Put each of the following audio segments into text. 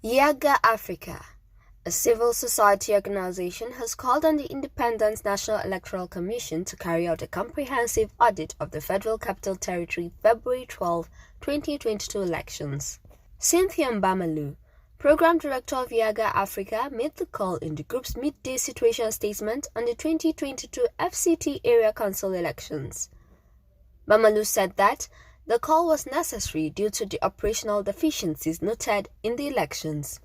Yiaga Africa, a civil society organization, has called on the Independent National Electoral Commission to carry out a comprehensive audit of the Federal Capital Territory February 12, 2022 elections. Cynthia Mbamalu, Program Director of Yiaga Africa, made the call in the group's midday situation statement on the 2022 FCT Area Council elections. Mbamalu said that the call was necessary due to the operational deficiencies noted in the elections.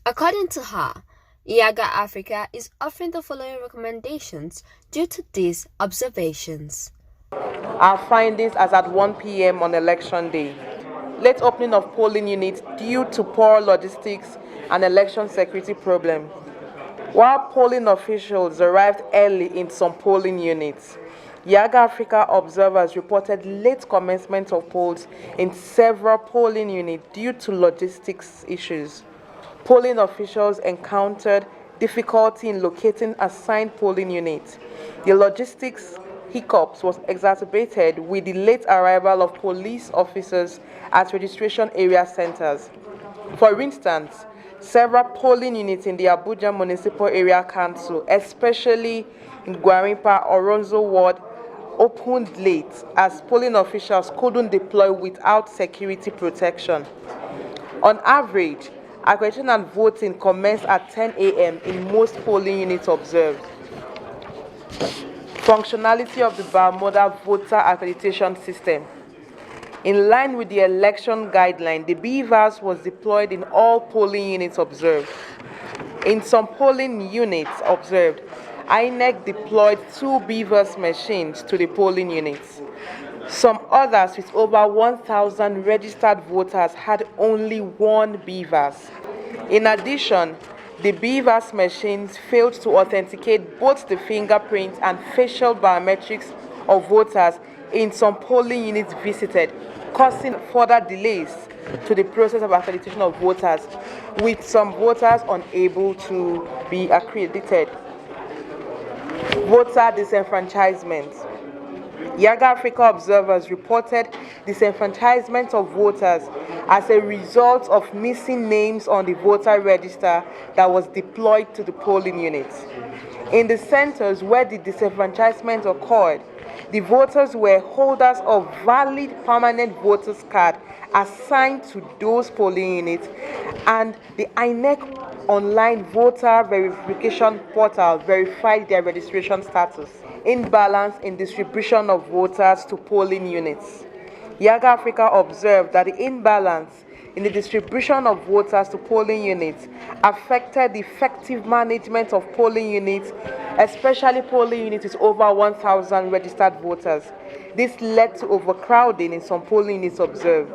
According to her, Yiaga Africa is offering the following recommendations due to these observations. Our findings as at 1 p.m. on election day. Late opening of polling units due to poor logistics and election security problems. While polling officials arrived early in some polling units, Yiaga Africa observers reported late commencement of polls in several polling units due to logistics issues. Polling officials encountered difficulty in locating assigned polling units. The logistics hiccups was exacerbated with the late arrival of police officers at registration area centers. For instance, several polling units in the Abuja Municipal Area Council, especially in Gwarimpa or Ronzo Ward, opened late as polling officials couldn't deploy without security protection. On average, accreditation and voting commenced at 10 a.m. in most polling units observed. Functionality of the bimodal voter accreditation system. In line with the election guideline, the BVAS was deployed in all polling units observed. In some polling units observed, INEC deployed 2 BVAS machines to the polling units. Some others with over 1,000 registered voters had only 1 BVAS. In addition, the BVAS machines failed to authenticate both the fingerprints and facial biometrics of voters in some polling units visited, causing further delays to the process of accreditation of voters, with some voters unable to be accredited. Voter disenfranchisement. Yiaga Africa observers reported disenfranchisement of voters as a result of missing names on the voter register that was deployed to the polling units. In the centers where the disenfranchisement occurred, the voters were holders of valid permanent voters card assigned to those polling units, and the INEC online voter verification portal verified their registration status. Imbalance in distribution of voters to polling units. Yiaga Africa observed that the imbalance in the distribution of voters to polling units affected the effective management of polling units, especially polling units with over 1,000 registered voters. This led to overcrowding in some polling units observed.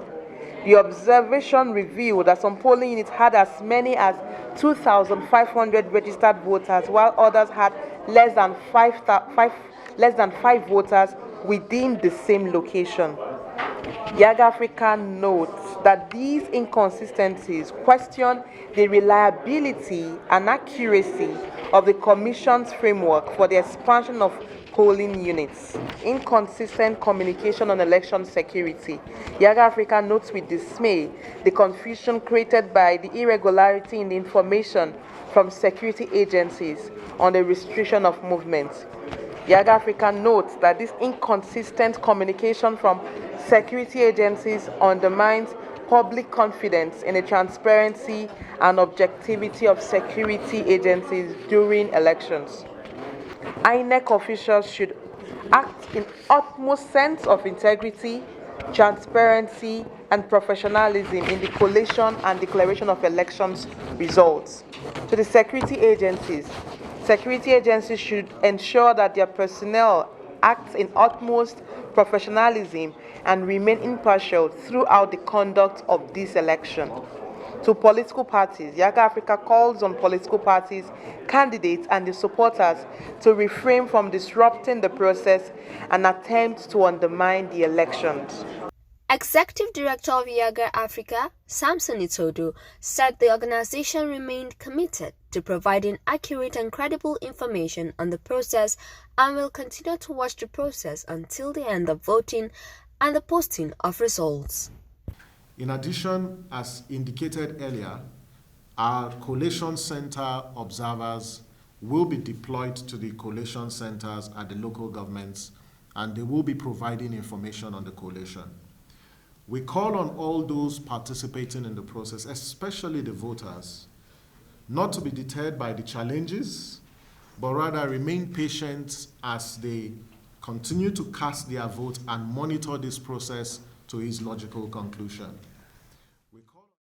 The observation revealed that some polling units had as many as 2,500 registered voters, while others had less than 5 voters within the same location. Yiaga Africa notes that these inconsistencies question the reliability and accuracy of the Commission's framework for the expansion of polling units. Inconsistent communication on election security. Yiaga Africa notes with dismay the confusion created by the irregularity in the information from security agencies on the restriction of movement. Yiaga Africa notes that this inconsistent communication from security agencies undermines public confidence in the transparency and objectivity of security agencies during elections. INEC officials should act in utmost sense of integrity, transparency, and professionalism in the collation and declaration of elections results. To the security agencies should ensure that their personnel act in utmost professionalism and remain impartial throughout the conduct of this election. To political parties, Yiaga Africa calls on political parties, candidates, and the supporters to refrain from disrupting the process and attempt to undermine the elections. Executive Director of Yiaga Africa, Samson Itodo, said the organization remained committed to providing accurate and credible information on the process and will continue to watch the process until the end of voting and the posting of results. In addition, as indicated earlier, Our collation center observers will be deployed to the collation centers at the local governments, and they will be providing information on the collation. We call on all those participating in the process, especially the voters, not to be deterred by the challenges, but rather remain patient as they continue to cast their vote and monitor this process to its logical conclusion.